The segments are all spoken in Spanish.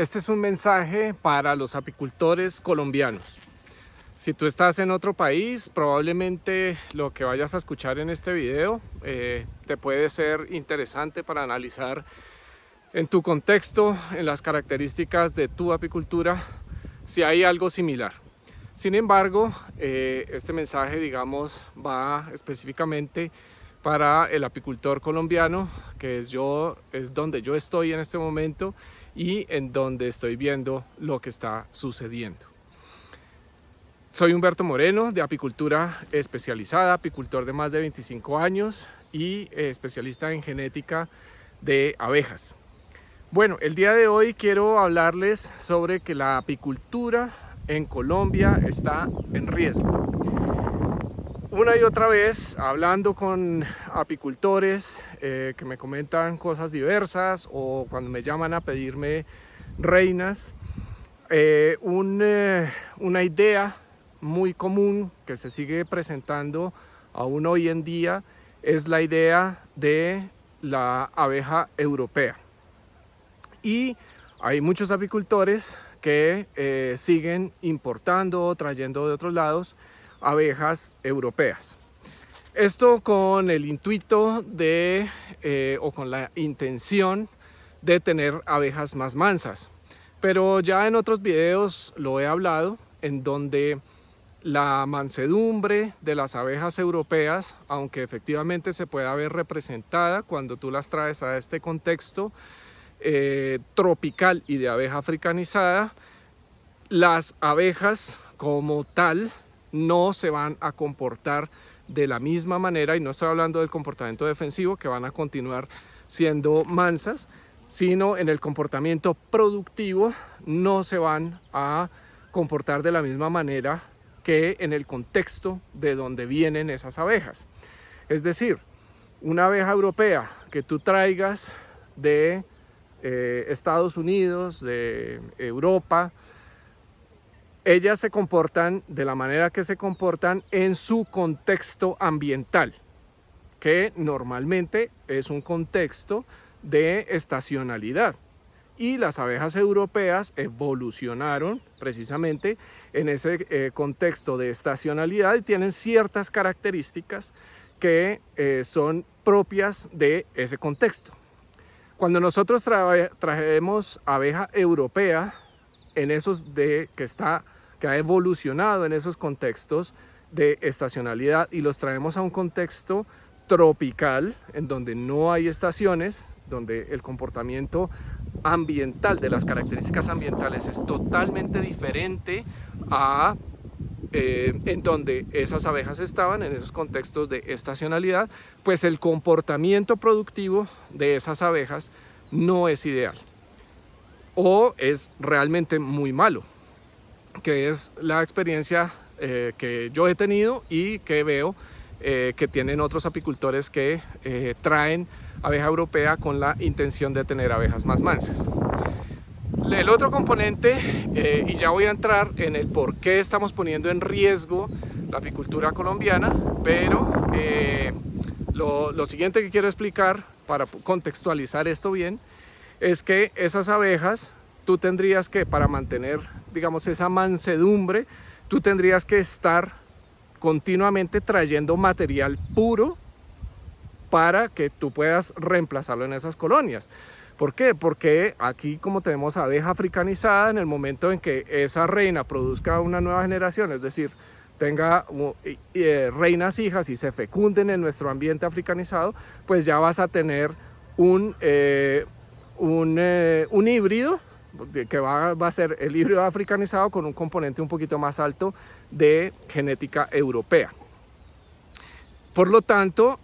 Este es un mensaje para los apicultores colombianos. Si tú estás en otro país, probablemente lo que vayas a escuchar en este video te puede ser interesante para analizar en tu contexto, en las características de tu apicultura, si hay algo similar. Sin embargo, este mensaje, digamos, va específicamente para el apicultor colombiano, que es donde yo estoy en este momento y en donde estoy viendo lo que está sucediendo. Soy Humberto Moreno, de apicultura especializada, apicultor de más de 25 años y especialista en genética de abejas. Bueno, el día de hoy quiero hablarles sobre que la apicultura en Colombia está en riesgo. Una y otra vez, hablando con apicultores que me comentan cosas diversas o cuando me llaman a pedirme reinas, una idea muy común que se sigue presentando aún hoy en día es la idea de la abeja europea. Y hay muchos apicultores que siguen importando o trayendo de otros lados abejas europeas. Esto con el intuito de o con la intención de tener abejas más mansas. Pero ya en otros videos lo he hablado, en donde la mansedumbre de las abejas europeas, aunque efectivamente se pueda ver representada cuando tú las traes a este contexto tropical y de abeja africanizada, las abejas como tal no se van a comportar de la misma manera, y no estoy hablando del comportamiento defensivo, que van a continuar siendo mansas, sino en el comportamiento productivo no se van a comportar de la misma manera que en el contexto de donde vienen esas abejas. Es decir, una abeja europea que tú traigas de Estados Unidos, de Europa, ellas se comportan de la manera que se comportan en su contexto ambiental, que normalmente es un contexto de estacionalidad. Y las abejas europeas evolucionaron precisamente en ese contexto de estacionalidad y tienen ciertas características que son propias de ese contexto. Cuando nosotros traemos abeja europea en esos que ha evolucionado en esos contextos de estacionalidad y los traemos a un contexto tropical en donde no hay estaciones, donde el comportamiento ambiental de las características ambientales es totalmente diferente a en donde esas abejas estaban, en esos contextos de estacionalidad, pues el comportamiento productivo de esas abejas no es ideal o es realmente muy malo, que es la experiencia que yo he tenido y que veo que tienen otros apicultores que traen abeja europea con la intención de tener abejas más mansas. El otro componente, y ya voy a entrar en el por qué estamos poniendo en riesgo la apicultura colombiana, pero lo siguiente que quiero explicar para contextualizar esto bien, es que esas abejas, tú tendrías que, para mantener, digamos, esa mansedumbre, tú tendrías que estar continuamente trayendo material puro para que tú puedas reemplazarlo en esas colonias. ¿Por qué? Porque aquí, como tenemos abeja africanizada, en el momento en que esa reina produzca una nueva generación, es decir, tenga reinas hijas y se fecunden en nuestro ambiente africanizado, pues ya vas a tener un híbrido que va a ser el híbrido africanizado con un componente un poquito más alto de genética europea. Por lo tanto,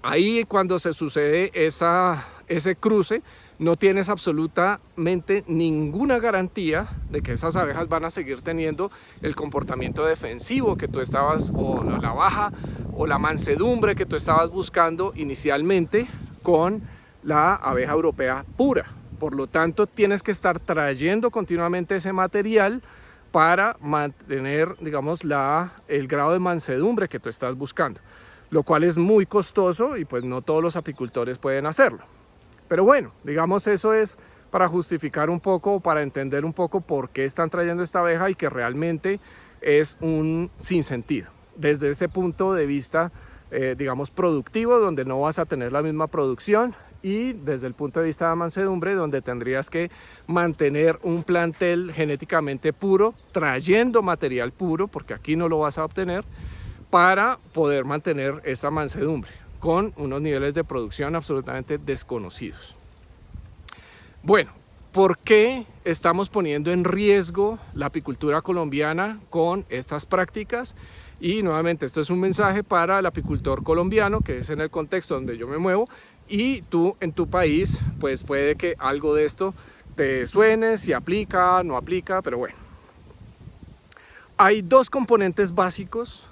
ahí cuando se sucede ese cruce, no tienes absolutamente ninguna garantía de que esas abejas van a seguir teniendo el comportamiento defensivo que tú estabas, o la baja o la mansedumbre que tú estabas buscando inicialmente con la abeja europea pura. Por lo tanto, tienes que estar trayendo continuamente ese material para mantener, digamos, el grado de mansedumbre que tú estás buscando, lo cual es muy costoso y pues no todos los apicultores pueden hacerlo. Pero bueno, digamos, eso es para justificar un poco, para entender un poco por qué están trayendo esta abeja y que realmente es un sinsentido. Desde ese punto de vista, digamos, productivo, donde no vas a tener la misma producción, y desde el punto de vista de mansedumbre, donde tendrías que mantener un plantel genéticamente puro, trayendo material puro, porque aquí no lo vas a obtener, para poder mantener esa mansedumbre con unos niveles de producción absolutamente desconocidos. Bueno, ¿por qué estamos poniendo en riesgo la apicultura colombiana con estas prácticas? Y nuevamente, esto es un mensaje para el apicultor colombiano, que es en el contexto donde yo me muevo, y tú en tu país, pues puede que algo de esto te suene, si aplica, no aplica, pero bueno. Hay dos componentes básicos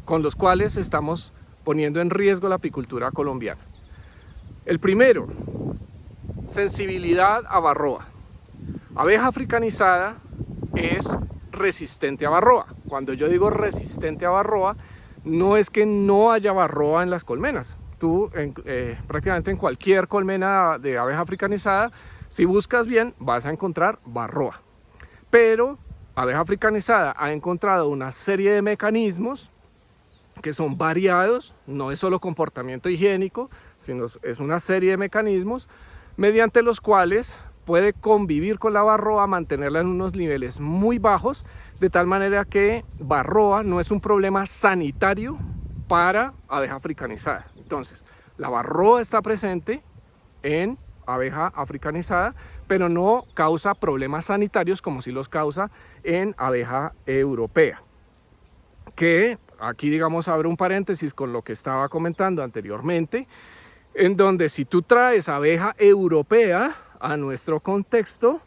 con los cuales estamos poniendo en riesgo la apicultura colombiana. El primero, sensibilidad a varroa. Abeja africanizada es resistente a varroa. Cuando yo digo resistente a varroa, no es que no haya varroa en las colmenas. Tú prácticamente en cualquier colmena de abeja africanizada, si buscas bien, vas a encontrar varroa. Pero abeja africanizada ha encontrado una serie de mecanismos que son variados, no es solo comportamiento higiénico, sino es una serie de mecanismos mediante los cuales puede convivir con la varroa, mantenerla en unos niveles muy bajos, de tal manera que varroa no es un problema sanitario para abeja africanizada. Entonces, la varroa está presente en abeja africanizada, pero no causa problemas sanitarios como si los causa en abeja europea. Que aquí, digamos, abro un paréntesis con lo que estaba comentando anteriormente, en donde si tú traes abeja europea a nuestro contexto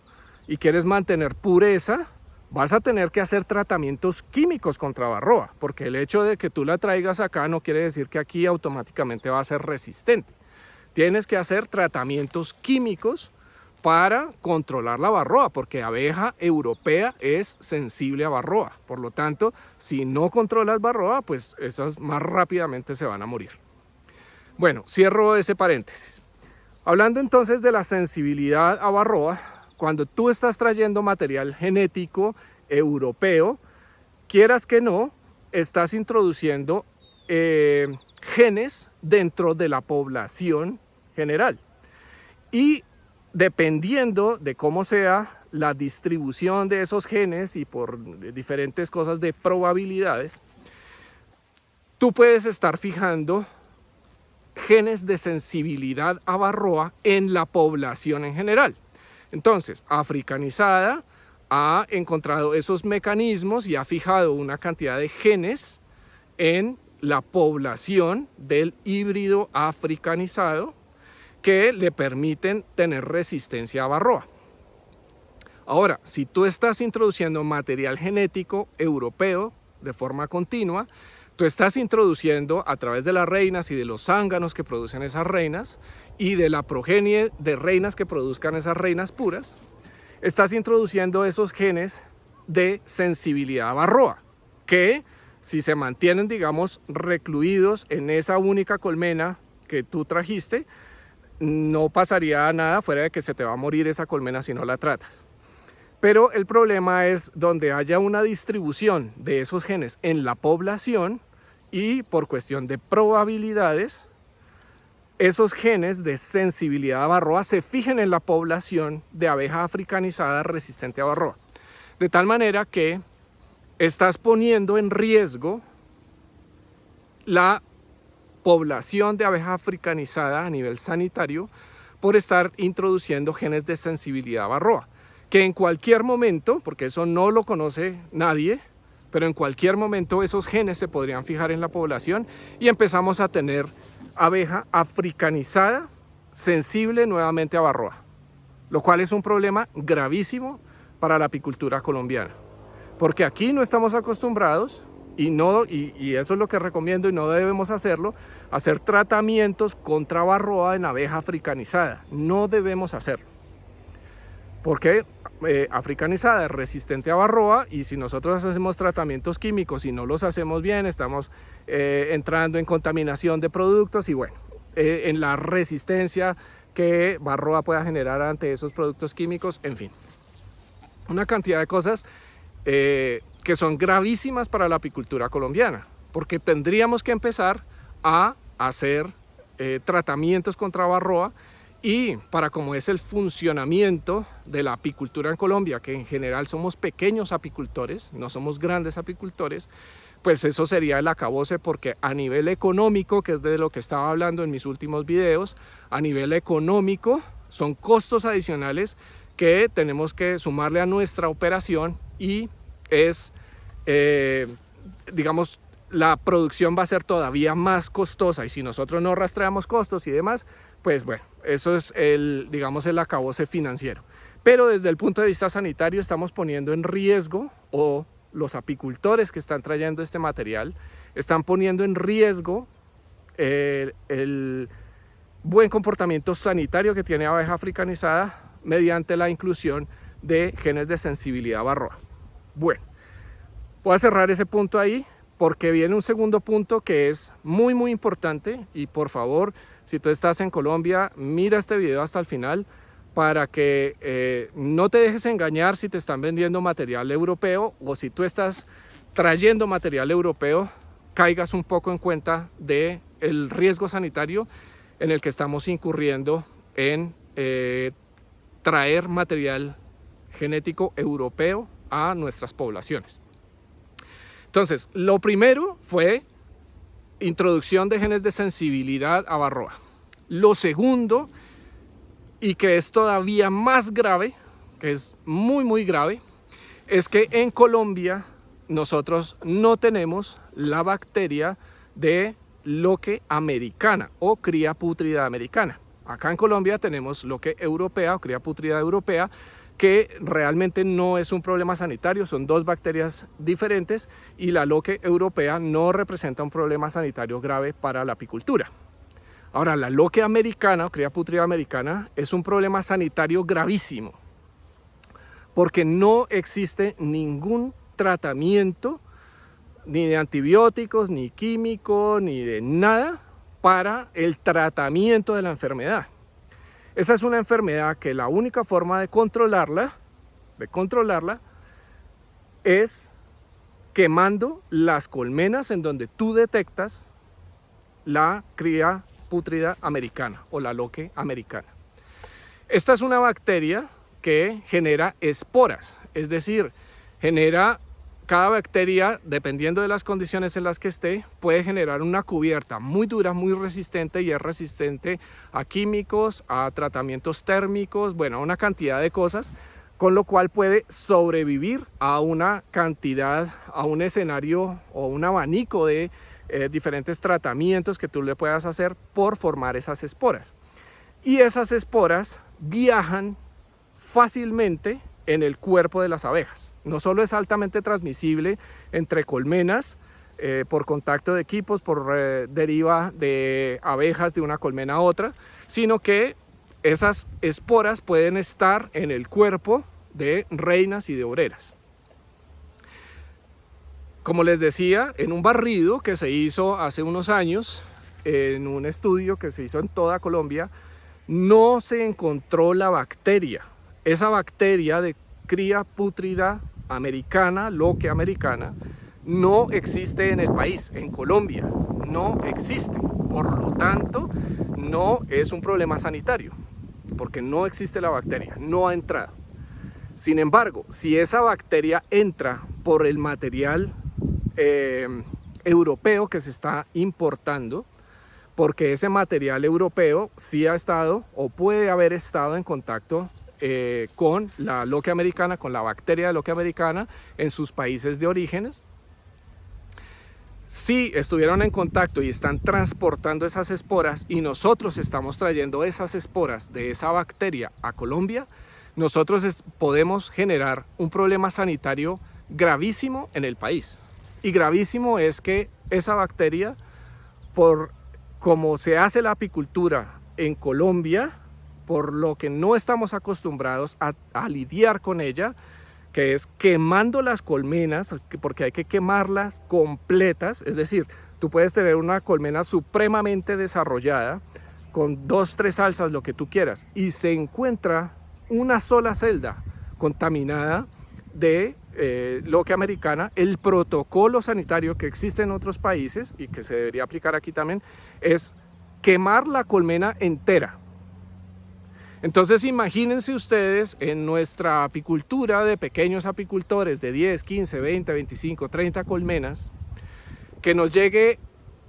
y quieres mantener pureza, vas a tener que hacer tratamientos químicos contra varroa, porque el hecho de que tú la traigas acá no quiere decir que aquí automáticamente va a ser resistente. Tienes que hacer tratamientos químicos para controlar la varroa, porque abeja europea es sensible a varroa. Por lo tanto, si no controlas varroa, pues esas más rápidamente se van a morir. Bueno, cierro ese paréntesis. Hablando entonces de la sensibilidad a varroa, cuando tú estás trayendo material genético europeo, quieras que no, estás introduciendo genes dentro de la población general. Y dependiendo de cómo sea la distribución de esos genes y por diferentes cosas de probabilidades, tú puedes estar fijando genes de sensibilidad a varroa en la población en general. Entonces, africanizada ha encontrado esos mecanismos y ha fijado una cantidad de genes en la población del híbrido africanizado que le permiten tener resistencia a varroa. Ahora, si tú estás introduciendo material genético europeo de forma continua, tú estás introduciendo a través de las reinas y de los zánganos que producen esas reinas y de la progenie de reinas que produzcan esas reinas puras, estás introduciendo esos genes de sensibilidad a varroa, que si se mantienen, digamos, recluidos en esa única colmena que tú trajiste, no pasaría nada fuera de que se te va a morir esa colmena si no la tratas. Pero el problema es donde haya una distribución de esos genes en la población y por cuestión de probabilidades, esos genes de sensibilidad a varroa se fijen en la población de abeja africanizada resistente a varroa. De tal manera que estás poniendo en riesgo la población de abeja africanizada a nivel sanitario por estar introduciendo genes de sensibilidad a varroa, que en cualquier momento, porque eso no lo conoce nadie, pero en cualquier momento esos genes se podrían fijar en la población y empezamos a tener abeja africanizada sensible nuevamente a varroa, lo cual es un problema gravísimo para la apicultura colombiana, porque aquí no estamos acostumbrados y eso es lo que recomiendo y no debemos hacerlo, hacer tratamientos contra varroa en abeja africanizada. No debemos hacerlo, porque africanizada es resistente a varroa y si nosotros hacemos tratamientos químicos y no los hacemos bien, estamos entrando en contaminación de productos y bueno, en la resistencia que Varroa pueda generar ante esos productos químicos, en fin. Una cantidad de cosas que son gravísimas para la apicultura colombiana, porque tendríamos que empezar a hacer tratamientos contra Varroa, y para como es el funcionamiento de la apicultura en Colombia, que en general somos pequeños apicultores, no somos grandes apicultores, pues eso sería el acabose, porque a nivel económico, que es de lo que estaba hablando en mis últimos videos, a nivel económico son costos adicionales que tenemos que sumarle a nuestra operación, y es, digamos, la producción va a ser todavía más costosa, y si nosotros no rastreamos costos y demás, pues bueno, eso es digamos, el acabose financiero. Pero desde el punto de vista sanitario estamos poniendo en riesgo, o los apicultores que están trayendo este material están poniendo en riesgo el buen comportamiento sanitario que tiene abeja africanizada mediante la inclusión de genes de sensibilidad a Varroa. Bueno, voy a cerrar ese punto ahí, porque viene un segundo punto que es muy muy importante, y por favor, si tú estás en Colombia, mira este video hasta el final para que no te dejes engañar si te están vendiendo material europeo, o si tú estás trayendo material europeo, caigas un poco en cuenta del riesgo sanitario en el que estamos incurriendo en traer material genético europeo a nuestras poblaciones. Entonces, lo primero fue introducción de genes de sensibilidad a Varroa. Lo segundo, y que es todavía más grave, que es muy muy grave, es que en Colombia nosotros no tenemos la bacteria de loque americana o cría pútrida americana. Acá en Colombia tenemos loque europea o cría pútrida europea, que realmente no es un problema sanitario, son dos bacterias diferentes, y la loque europea no representa un problema sanitario grave para la apicultura. Ahora, la loque americana o cría pútrida americana es un problema sanitario gravísimo, porque no existe ningún tratamiento, ni de antibióticos, ni químico, ni de nada para el tratamiento de la enfermedad. Esa es una enfermedad que la única forma de controlarla es quemando las colmenas en donde tú detectas la cría pútrida americana o la loque americana. Esta es una bacteria que genera esporas, es decir, cada bacteria, dependiendo de las condiciones en las que esté, puede generar una cubierta muy dura, muy resistente, y es resistente a químicos, a tratamientos térmicos, bueno, a una cantidad de cosas, con lo cual puede sobrevivir a una cantidad, a un escenario o un abanico de diferentes tratamientos que tú le puedas hacer por formar esas esporas. Y esas esporas viajan fácilmente en el cuerpo de las abejas. No solo es altamente transmisible entre colmenas, por contacto de equipos, por deriva de abejas de una colmena a otra, sino que esas esporas pueden estar en el cuerpo de reinas y de obreras. Como les decía, en un barrido que se hizo hace unos años, en un estudio que se hizo en toda Colombia, no se encontró la bacteria. Esa bacteria de cría pútrida americana, loque americana, no existe en el país, en Colombia, no existe. Por lo tanto, no es un problema sanitario, porque no existe la bacteria, no ha entrado. Sin embargo, si esa bacteria entra por el material europeo que se está importando, porque ese material europeo sí ha estado o puede haber estado en contacto con la loque americana, con la bacteria de loque americana en sus países de orígenes. Si estuvieron en contacto y están transportando esas esporas, y nosotros estamos trayendo esas esporas de esa bacteria a Colombia, nosotros podemos generar un problema sanitario gravísimo en el país. Y gravísimo es que esa bacteria, por como se hace la apicultura en Colombia, por lo que no estamos acostumbrados a lidiar con ella, que es quemando las colmenas, porque hay que quemarlas completas. Es decir, tú puedes tener una colmena supremamente desarrollada, con 2, 3 salsas, lo que tú quieras, y se encuentra una sola celda contaminada de loquia americana, el protocolo sanitario que existe en otros países y que se debería aplicar aquí también es quemar la colmena entera. Entonces imagínense ustedes en nuestra apicultura de pequeños apicultores de 10, 15, 20, 25, 30 colmenas, que nos llegue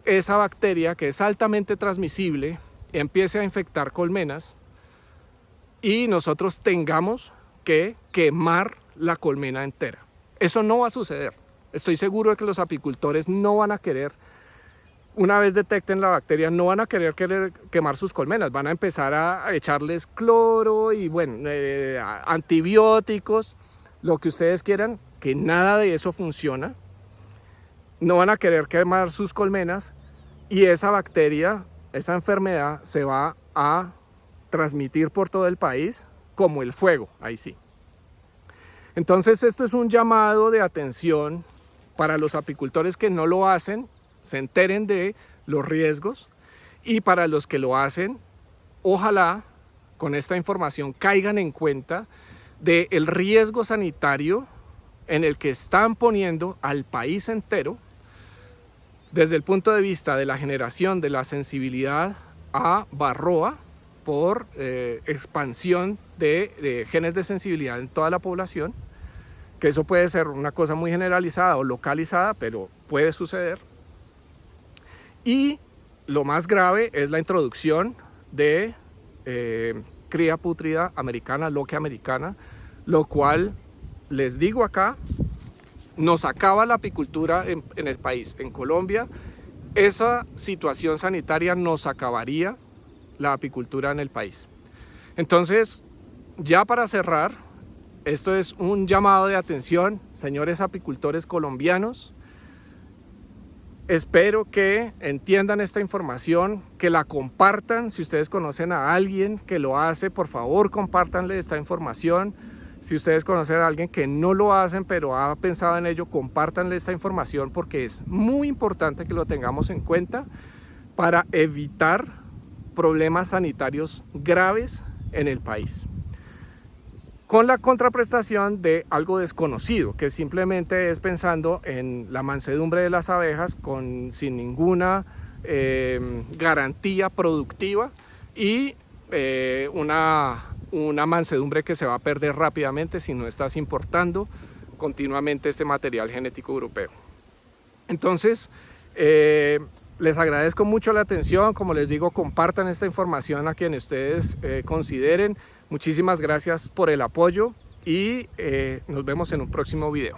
esa bacteria que es altamente transmisible, empiece a infectar colmenas y nosotros tengamos que quemar la colmena entera. Eso no va a suceder. Estoy seguro de que los apicultores no van a querer, una vez detecten la bacteria, no van a querer quemar sus colmenas. Van a empezar a echarles cloro y bueno, antibióticos, lo que ustedes quieran, que nada de eso funciona. No van a querer quemar sus colmenas y esa bacteria, esa enfermedad se va a transmitir por todo el país como el fuego, ahí sí. Entonces esto es un llamado de atención para los apicultores que no lo hacen, se enteren de los riesgos, y para los que lo hacen, ojalá con esta información caigan en cuenta del riesgo sanitario en el que están poniendo al país entero desde el punto de vista de la generación de la sensibilidad a varroa por expansión de genes de sensibilidad en toda la población, que eso puede ser una cosa muy generalizada o localizada, pero puede suceder. Y lo más grave es la introducción de cría pútrida americana, loquia americana, lo cual, les digo acá, nos acaba la apicultura en el país. En Colombia, esa situación sanitaria nos acabaría la apicultura en el país. Entonces, ya para cerrar, esto es un llamado de atención, señores apicultores colombianos. Espero que entiendan esta información, que la compartan. Si ustedes conocen a alguien que lo hace, por favor, compártanle esta información. Si ustedes conocen a alguien que no lo hacen, pero ha pensado en ello, compártanle esta información porque es muy importante que lo tengamos en cuenta para evitar problemas sanitarios graves en el país, con la contraprestación de algo desconocido, que simplemente es pensando en la mansedumbre de las abejas sin ninguna garantía productiva y una mansedumbre que se va a perder rápidamente si no estás importando continuamente este material genético europeo. Entonces, les agradezco mucho la atención. Como les digo, compartan esta información a quienes ustedes consideren. Muchísimas gracias por el apoyo y nos vemos en un próximo video.